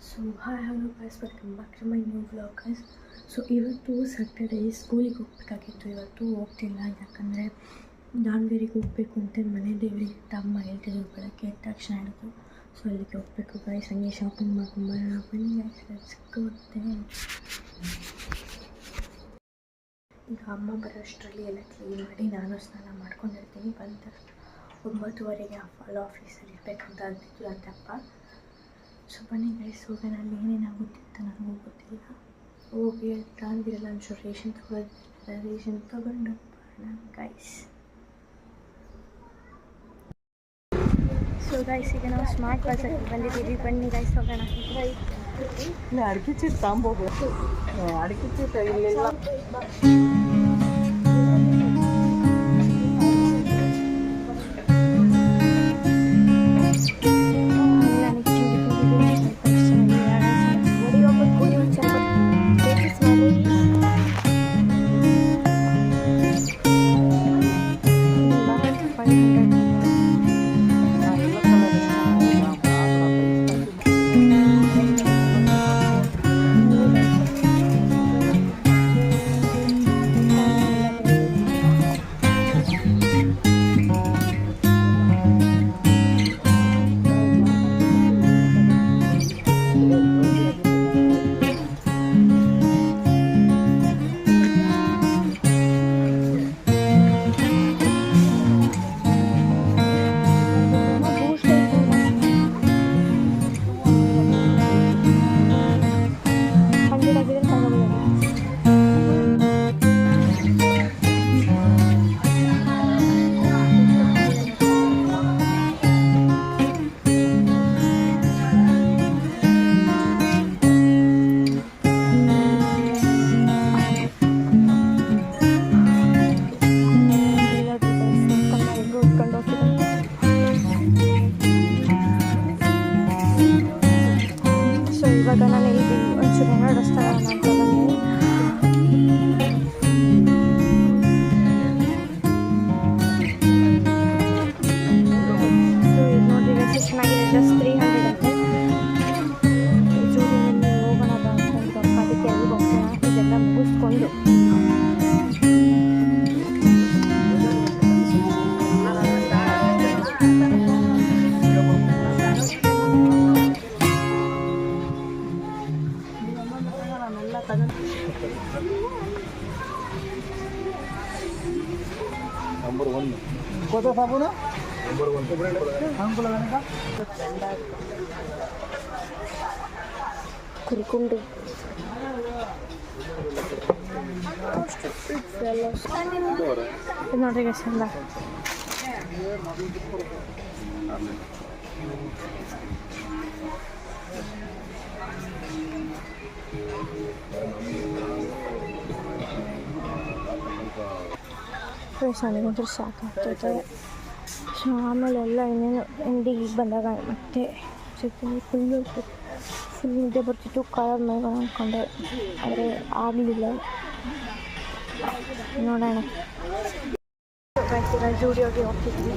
So hi hello guys, welcome back to my new vlog guys. So ಇವತ್ತು Saturday ಸ್ಕೂಲಿಗೆ ಹೋಗಬೇಕಾಗಿತ್ತು. ಇವತ್ತು ಹೋಗ್ತಿಲ್ಲ, ಯಾಕಂದರೆ ದಾವಣಗೆರೆಗೆ ಹೋಗಬೇಕು ಅಂತ ಮನೆ ದೇವರಿಗೆ ತಮ್ಮ ಹೇಳ್ತಿದ್ರು. ಬೆಳಗ್ಗೆ ಎದ್ದ ತಕ್ಷಣ ಹೇಳಿದ್ರು. ಸೊ ಅಲ್ಲಿಗೆ ಹೋಗಬೇಕು ಗೈಸ್. ಹಂಗೆ ಶಾಪಿಂಗ್ ಮಾಡ್ಕೊಂಬರೋಣ ಬನ್ನಿ ಗೈಸ್, ಲೆಟ್ಸ್ ಗೋ. ಈಗ ಅಮ್ಮ ಬರೋಷ್ಟರಲ್ಲಿ ಎಲ್ಲ ಕ್ಲೀನ್ ಮಾಡಿ ನಾನು ಸ್ನಾನ ಮಾಡ್ಕೊಂಡಿರ್ತೀನಿ. ಬಂದ 9:30ಗೆ ಆಫೀಸಲ್ಲಿ ಇರಬೇಕಂತ ಅಂತಿದ್ರು ಅಂತಪ್ಪ. ಸೊ ಬನ್ನಿ ಗೈಸ್, ಹೋಗೋಣ. ಅಲ್ಲಿ ಏನೇನಾಗುತ್ತೆ ಅಂತ ನನಗೂ ಗೊತ್ತಿಲ್ಲ. ಹೋಗಿ ದಾವಣಗೆರೆಲ್ಲ ಒಂಚೂರು ರೇಷನ್ ತೊಗೊಂಡು ಬರೋಣ ಗೈಸ್. ಸೊ ಗೈಸ್, ಈಗ ನಾವು ಸ್ಮಾರ್ಟ್ ಬಜಾರ್ಗೆ ಬಂದಿದ್ದೀವಿ. ಬನ್ನಿ ಗೈಸ್, ಹೋಗೋಣ. ಅಡಿಕೆ ಚೀಟ್ ತಗೊಂಬೋಗ್ಬೇಕು. ಅಡಿಕೆ ಚೀಟ್ ಇಲ್ಲೆಲ್ಲ ಇವಾಗ ನಾನು ಇಲ್ಲಿ ಒಂಚೂರು ಏನೋ ರಸ್ತೆ ಅಂತ ಬಂದೆ. ಸೊ ಇದು ನೋಡಿ, ರೆಸಿ ಚೆನ್ನಾಗಿದೆ. ಜಸ್ಟ್ 300 ಅಂತೆ. ಜೂಡಿನಲ್ಲಿ ಹೋಗೋಣ ಅಂತ ಅದಕ್ಕೆ ಅಲ್ಲಿ ಹೋಗ್ತೀನ. ಇದೆಲ್ಲ ಮುಗಿಸ್ಕೊಂಡು ನಂಬರ್ 1 ಕೋತ ಸಾಬೂನು ನಂಬರ್ 1 ಅಂಕುಲ ಗಣಕ ಕುರ್ಕುಂಡು ನೋಡ್ರಿ ಗೈಸ್, ಎಲ್ಲ ಫ್ರೆಶ್ ನನಗಂತೂ ಸಾಕಾಗ್ತೈತೆ. ಸೊ ಆಮೇಲೆ ಎಲ್ಲ ಇನ್ನೇನು ಎಂಡಿಗೆ ಬಂದಾಗ ಮತ್ತೆ ಸಿಗ್ತೀನಿ. ಫುಲ್ ನಿದ್ದೆ ಬರ್ತಿತ್ತು. ಕಾಲರ್ ಮೇಗೋಣ ಅಂದ್ಕೊಂಡೆ, ಆದರೆ ಆಗಲಿಲ್ಲ. ನೋಡೋಣ. ಜೂಡಿಯೋಗೆ ಹೋಗ್ತಿದ್ವಿ.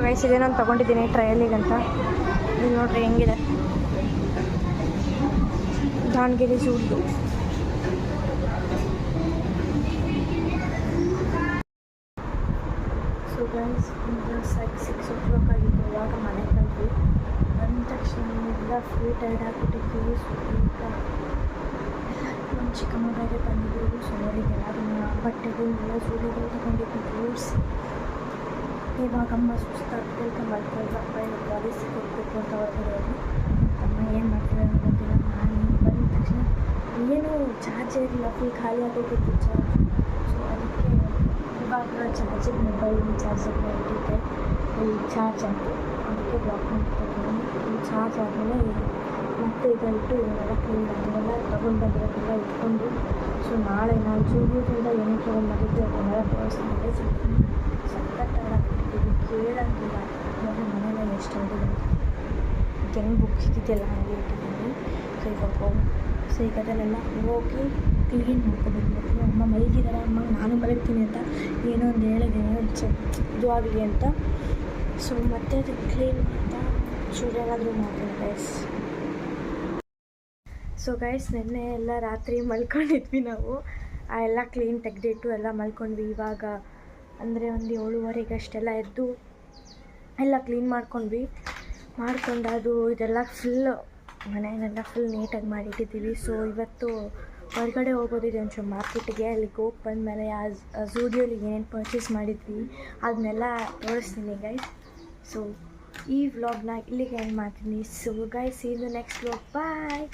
ಗೈಸ್, ಇದೇ ನಾನು ತೊಗೊಂಡಿದ್ದೀನಿ ಟ್ರಯಲಿಗಂತ. ಇಲ್ಲಿ ನೋಡ್ರಿ ಹೆಂಗಿದೆ ದಾವಣಗೆರೆ ಝೂದು. ಸೊ ಗೈಸ್, 6 o'clock ಆಗಿತ್ತು. ಇವಾಗ ಮನೆಗೆ ಬಂದು ತಕ್ಷಣ ಎಲ್ಲ ಫುಲ್ ಟೈರ್ಡ್ ಆಗಿಬಿಟ್ಟಿದ್ವಿ. ಸ್ವಲ್ಪ ಚಿಕ್ಕಮ್ಮ ಬೇರೆ ಬಂದಿದ್ರು. ಸೊ ಅವರಿಗೆಲ್ಲ ಬಟ್ಟೆಗಳನ್ನೆಲ್ಲ ಸೂರ್ಯಗಳು ತಗೊಂಡಿದ್ದು ತೋರಿಸಿ ಇವಾಗಮ್ಮ ಸುಸ್ತಾಗ್ತಿರ್ತ ಮಲ್ಕೊಳ್ಳಪ್ಪ ಕಾಲೇಜಿಗೆ ಹೋಗ್ಬೇಕು ಅಂತ ಹೊರಗಡೆ ಹೋಗಿ ಅಮ್ಮ ಏನು ಮಾಡ್ತಾರೆ ಅನ್ನೋ ಗೊತ್ತಿಲ್ಲ. ನಾನು ಬಂದ ತಕ್ಷಣ ಏನು ಚಾರ್ಜರ್ ಇರಲಿಲ್ಲ, ಫುಲ್ ಖಾಲಿ ಆಗೋಗಿತ್ತು ಚಾರ್ಜ್. ಸೊ ಅದಕ್ಕೆ ಇವಾಗ ಚಾರ್ಜರ್ ಮೊಬೈಲ್ ಚಾರ್ಜರ್ನ ಇಟ್ಟಿದ್ದೆ, ಇಲ್ಲಿ ಚಾರ್ಜ್ ಆಯಿತು. ಅದಕ್ಕೆ ಬ್ಲಾಕ್ ಮಾಡ್ತಾಯಿದ್ದೀನಿ. ಚಾರ್ಜ್ ಆದಮೇಲೆ ಮತ್ತೆ ಇದೆಲ್ಲ ಏನೆಲ್ಲ ಕ್ಲೀನ್ ಅದನ್ನೆಲ್ಲ ತೊಗೊಂಡು ಬಂದಿರೋದೆಲ್ಲ ಇಟ್ಕೊಂಡು, ಸೊ ನಾಳೆ ನಾನು ಜೂಬಿಯಿಂದ ಏನೇ ತೊಗೊಂಡ್ಬಂದಿದ್ದೆ ಅದನ್ನೆಲ್ಲ ತೋರಿಸ್ತೀನಿ. ಸಖತ್ತಾಗಿಟ್ಟಿದ್ದೀವಿ, ಕೇಳೋಂಗಿಲ್ಲ. ಅಂದರೆ ಮನೇಲಿ ಎಷ್ಟು ಹೊಡಿದೆ ಹೆಂಗೆ ಬುಕ್ ಸಿಕ್ಕಿದೆಯಲ್ಲ ಹಾಗೆ ಇಟ್ಟಿದ್ದೀನಿ. ಸೊ ಈಗ ಅದನ್ನೆಲ್ಲ ಹೋಗಿ ಕ್ಲೀನ್ ಮಾಡ್ಕೊಬೇಕು. ಅಮ್ಮ ಮಲಗಿದ್ದಾರೆ, ಅಮ್ಮ ನಾನು ಮಲಗ್ತೀನಿ ಅಂತ ಏನೋ ಒಂದು ಹೇಳಿದ್ದೀನಿ, ಇದು ಆಗಲಿ ಅಂತ. ಸೊ ಮತ್ತೆ ಅದಕ್ಕೆ ಕ್ಲೀನ್ ಮಾಡ್ತಾ ಚೂರೇನಾದರೂ ಮಾಡ್ತೀನಿ ಗೈಸ್. ಸೊ ಗೈಸ್ ನೆನ್ನೆ ಎಲ್ಲ ರಾತ್ರಿ ಮಲ್ಕೊಂಡಿದ್ವಿ ನಾವು, ಆ ಎಲ್ಲ ಕ್ಲೀನ್ ತೆಗೆದಿಟ್ಟು ಎಲ್ಲ ಮಲ್ಕೊಂಡ್ವಿ. ಇವಾಗ ಅಂದರೆ ಒಂದು 7:30 ಅಷ್ಟೆಲ್ಲ ಎದ್ದು ಎಲ್ಲ ಕ್ಲೀನ್ ಮಾಡ್ಕೊಂಡ್ವಿ. ಮಾಡ್ಕೊಂಡು ಇದೆಲ್ಲ ಫುಲ್ ಮನೆಯನ್ನೆಲ್ಲ ಫುಲ್ ನೀಟಾಗಿ ಮಾಡಿಟ್ಟಿದ್ದೀವಿ. ಸೊ ಇವತ್ತು ಹೊರಗಡೆ ಹೋಗೋದಿದೆ ಒಂಚೂರು ಮಾರ್ಕೆಟಿಗೆ. ಅಲ್ಲಿಗೆ ಹೋಗಿ ಬಂದಮೇಲೆ ಆ ಝೂಡಿಯೋಲಿ ಏನೇನು ಪರ್ಚೇಸ್ ಮಾಡಿದ್ವಿ ಅದನ್ನೆಲ್ಲ ತೋರಿಸ್ತೀನಿ ಗೈಸ್. ಸೊ ಈ ವ್ಲಾಗ್ನ ಇಲ್ಲಿಗೆ ಎಂಡ್ ಮಾಡ್ತೀನಿ. ಸೊ ಗೈಸ್, ಇದು ನೆಕ್ಸ್ಟ್ ವ್ಲಾಗ್. ಬಾಯ್.